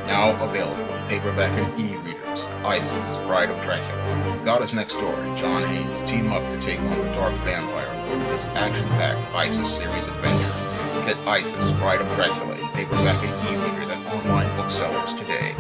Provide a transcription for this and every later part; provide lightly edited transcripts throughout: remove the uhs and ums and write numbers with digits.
Now available in paperback and e-readers. Isis, Bride of Dracula. Goddess Next Door and John Haynes team up to take on the Dark Vampire Lord in this action-packed Isis series adventure. Get Isis, Bride of Dracula in paperback and e-readers at online booksellers today.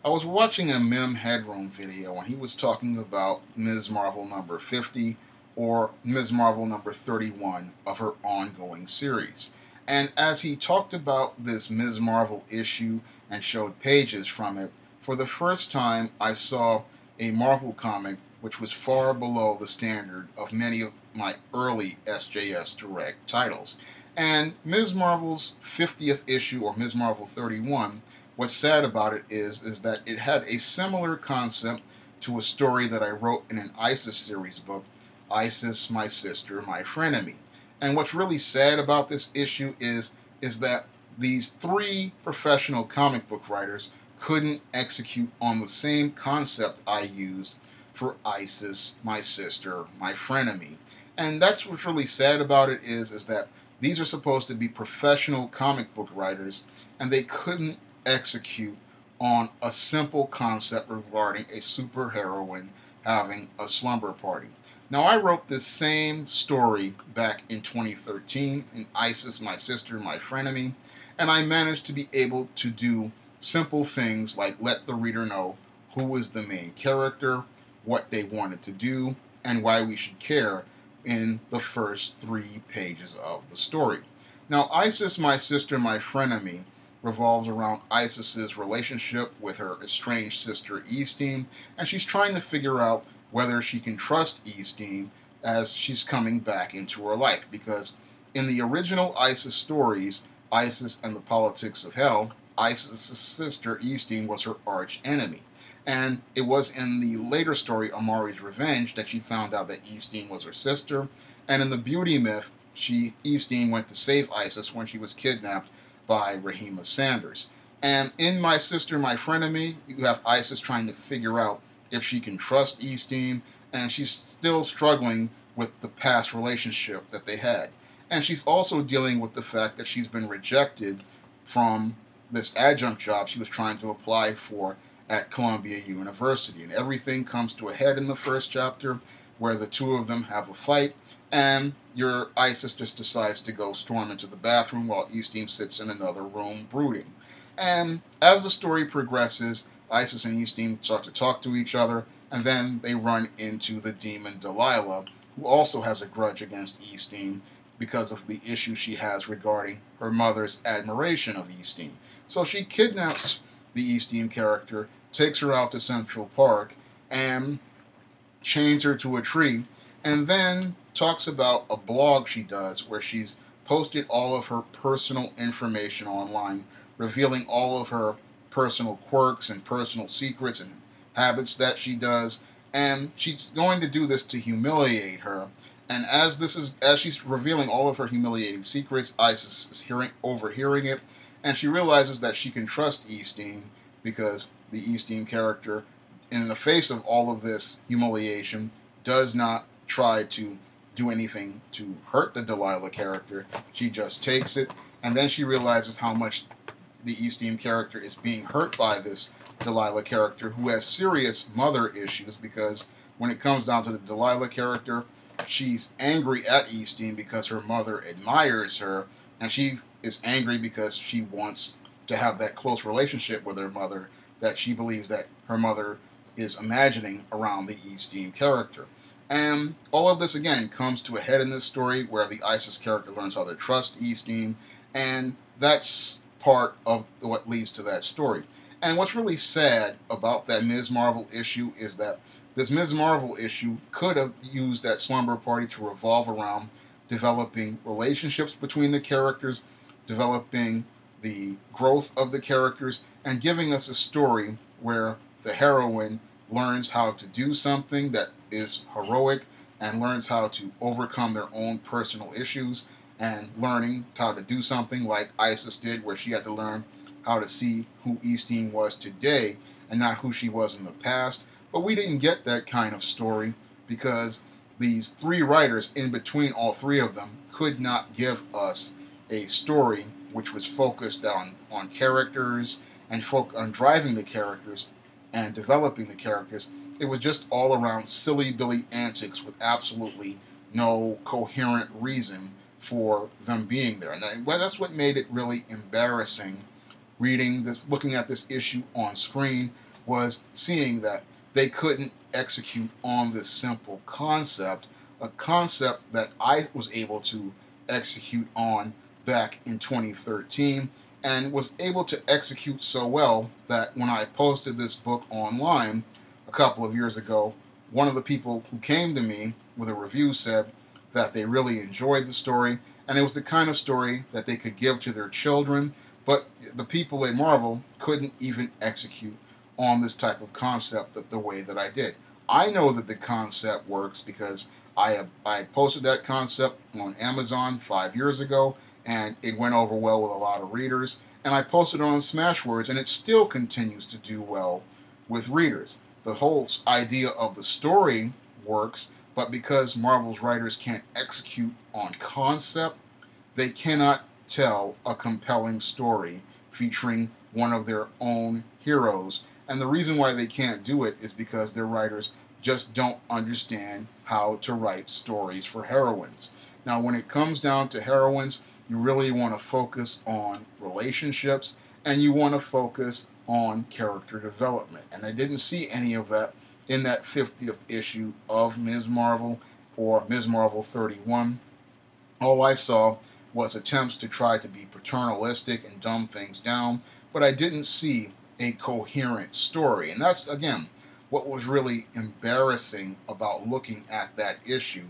I was watching a Mim Headroom video and he was talking about Ms. Marvel number 50 or Ms. Marvel number 31 of her ongoing series. And as he talked about this Ms. Marvel issue and showed pages from it, for the first time I saw a Marvel comic which was far below the standard of many of my early SJS Direct titles. And Ms. Marvel's 50th issue, or Ms. Marvel 31, what's sad about it is that it had a similar concept to a story that I wrote in an Isis series book, Isis, My Sister, My Frenemy. And what's really sad about this issue is that these three professional comic book writers couldn't execute on the same concept I used for Isis, My Sister, My Frenemy. And that's what's really sad about it is that these are supposed to be professional comic book writers, and they couldn't execute on a simple concept regarding a superheroine having a slumber party. Now, I wrote this same story back in 2013 in Isis, My Sister, My Frenemy, and I managed to be able to do simple things like let the reader know who was the main character, what they wanted to do, and why we should care in the first 3 pages of the story. Now, Isis, My Sister, My Frenemy revolves around Isis's relationship with her estranged sister Eastine, and she's trying to figure out whether she can trust Eastine as she's coming back into her life, because in the original Isis stories, Isis and the Politics of Hell, Isis's sister Eastine was her arch enemy. And it was in the later story, Amari's Revenge, that she found out that Eastine was her sister. And in the Beauty Myth, Eastine went to save Isis when she was kidnapped by Rahima Sanders. And in My Sister, My Frenemy, you have Isis trying to figure out if she can trust Eastine, and she's still struggling with the past relationship that they had. And she's also dealing with the fact that she's been rejected from this adjunct job she was trying to apply for at Columbia University. And everything comes to a head in the first chapter, where the two of them have a fight, and your Isis just decides to go storm into the bathroom while Eastine sits in another room brooding. And as the story progresses, Isis and Eastine start to talk to each other, and then they run into the demon Delilah, who also has a grudge against Eastine because of the issue she has regarding her mother's admiration of Eastine. So she kidnaps the Eastine character, takes her out to Central Park, and chains her to a tree, and then talks about a blog she does where she's posted all of her personal information online, revealing all of her personal quirks and personal secrets and habits that she does, and she's going to do this to humiliate her. And as she's revealing all of her humiliating secrets, Isis is overhearing it, and she realizes that she can trust Eastine because the Eastine character, in the face of all of this humiliation, does not try to do anything to hurt the Delilah character. She just takes it, and then she realizes how much the Eastine character is being hurt by this Delilah character, who has serious mother issues, because when it comes down to the Delilah character, she's angry at Eastine because her mother admires her, and she is angry because she wants to have that close relationship with her mother that she believes that her mother is imagining around the Eastine character. And all of this, again, comes to a head in this story where the Isis character learns how to trust Eastine, and that's part of what leads to that story. And what's really sad about that Ms. Marvel issue is that this Ms. Marvel issue could have used that slumber party to revolve around developing relationships between the characters, developing the growth of the characters, and giving us a story where the heroine learns how to do something that is heroic and learns how to overcome their own personal issues, and learning how to do something like Isis did, where she had to learn how to see who Eastine was today and not who she was in the past. But we didn't get that kind of story because these three writers, in between all three of them, could not give us a story which was focused on characters and on driving the characters and developing the characters, it was just all around silly Billy antics with absolutely no coherent reason for them being there. And that's what made it really embarrassing reading this, looking at this issue on screen, was seeing that they couldn't execute on this simple concept, a concept that I was able to execute on back in 2013, and was able to execute so well that when I posted this book online a couple of years ago, one of the people who came to me with a review said that they really enjoyed the story, and it was the kind of story that they could give to their children, but the people at Marvel couldn't even execute on this type of concept the way that I did. I know that the concept works because I posted that concept on Amazon 5 years ago, and it went over well with a lot of readers. And I posted it on Smashwords, and it still continues to do well with readers. The whole idea of the story works, but because Marvel's writers can't execute on concept, they cannot tell a compelling story featuring one of their own heroes. And the reason why they can't do it is because their writers just don't understand how to write stories for heroines. Now, when it comes down to heroines, you really want to focus on relationships, and you want to focus on character development. And I didn't see any of that in that 50th issue of Ms. Marvel, or Ms. Marvel 31. All I saw was attempts to try to be paternalistic and dumb things down, but I didn't see a coherent story. And that's, again, what was really embarrassing about looking at that issue,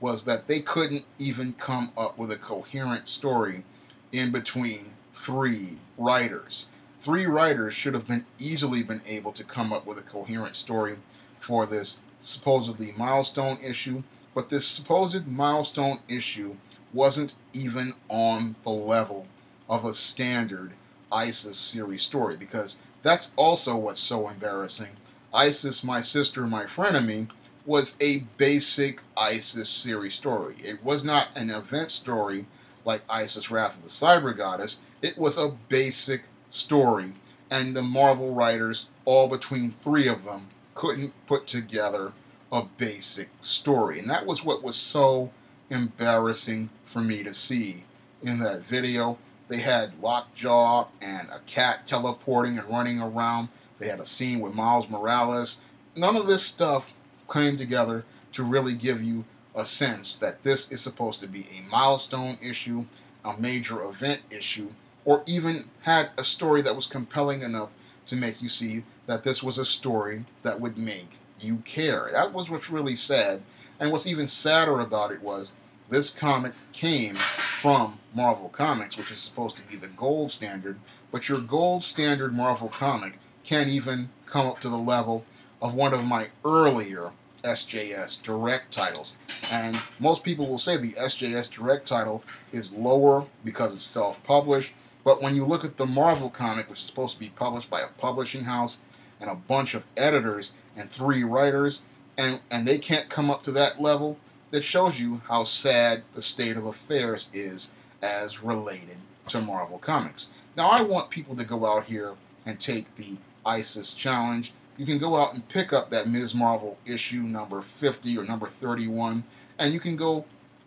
was that they couldn't even come up with a coherent story in between three writers. Three writers should have easily been able to come up with a coherent story for this supposedly milestone issue, but this supposed milestone issue wasn't even on the level of a standard ISIS series story, because that's also what's so embarrassing. ISIS, My Sister, My Frenemy was a basic ISIS series story. It was not an event story like ISIS Wrath of the Cyber Goddess. It was a basic story, and the Marvel writers, all between three of them, couldn't put together a basic story. And that was what was so embarrassing for me to see in that video. They had Lockjaw and a cat teleporting and running around. They had a scene with Miles Morales. None of this stuff came together to really give you a sense that this is supposed to be a milestone issue, a major event issue, or even had a story that was compelling enough to make you see that this was a story that would make you care. That was what's really sad. And what's even sadder about it was this comic came from Marvel Comics, which is supposed to be the gold standard, but your gold standard Marvel comic can't even come up to the level of one of my earlier SJS Direct titles. And most people will say the SJS Direct title is lower because it's self-published, but when you look at the Marvel comic, which is supposed to be published by a publishing house and a bunch of editors and three writers, and they can't come up to that level, that shows you how sad the state of affairs is as related to Marvel Comics. Now, I want people to go out here and take the ISIS challenge. You can go out and pick up that Ms. Marvel issue number 50 or number 31, and you can go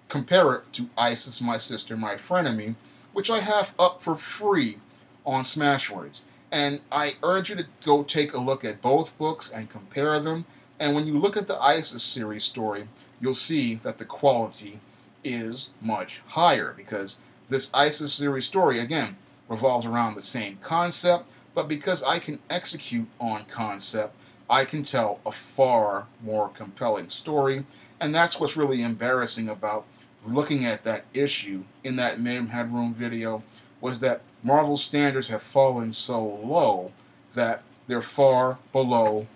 compare it to ISIS, My Sister, My Frenemy, which I have up for free on Smashwords. And I urge you to go take a look at both books and compare them. And when you look at the ISIS series story, you'll see that the quality is much higher, because this ISIS series story, again, revolves around the same concept, but because I can execute on concept, I can tell a far more compelling story. And that's what's really embarrassing about looking at that issue in that Mayhem Headroom video, was that Marvel's standards have fallen so low that they're far below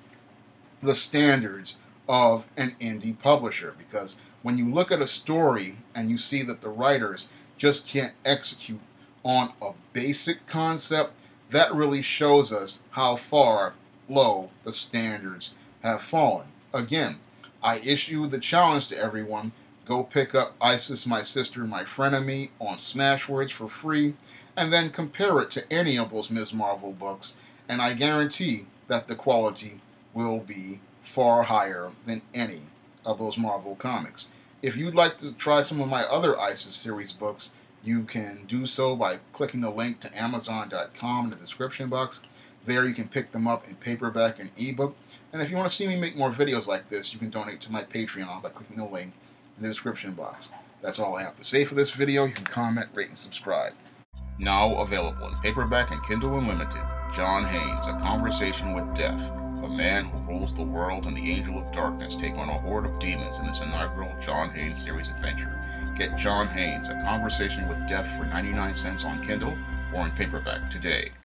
the standards of an indie publisher. Because when you look at a story and you see that the writers just can't execute on a basic concept, that really shows us how far low the standards have fallen. Again, I issue the challenge to everyone. Go pick up Isis, My Sister, My Frenemy on Smashwords for free, and then compare it to any of those Ms. Marvel books, and I guarantee that the quality will be far higher than any of those Marvel comics. If you'd like to try some of my other Isis series books, you can do so by clicking the link to Amazon.com in the description box. There you can pick them up in paperback and ebook. And if you want to see me make more videos like this, you can donate to my Patreon by clicking the link in the description box. That's all I have to say for this video. You can comment, rate, and subscribe. Now available in paperback and Kindle Unlimited, John Haynes, A Conversation with Death. A man who rules the world and the Angel of Darkness take on a horde of demons in its inaugural John Haynes series adventure. Get John Haynes, A Conversation with Death for 99 cents on Kindle or in paperback today.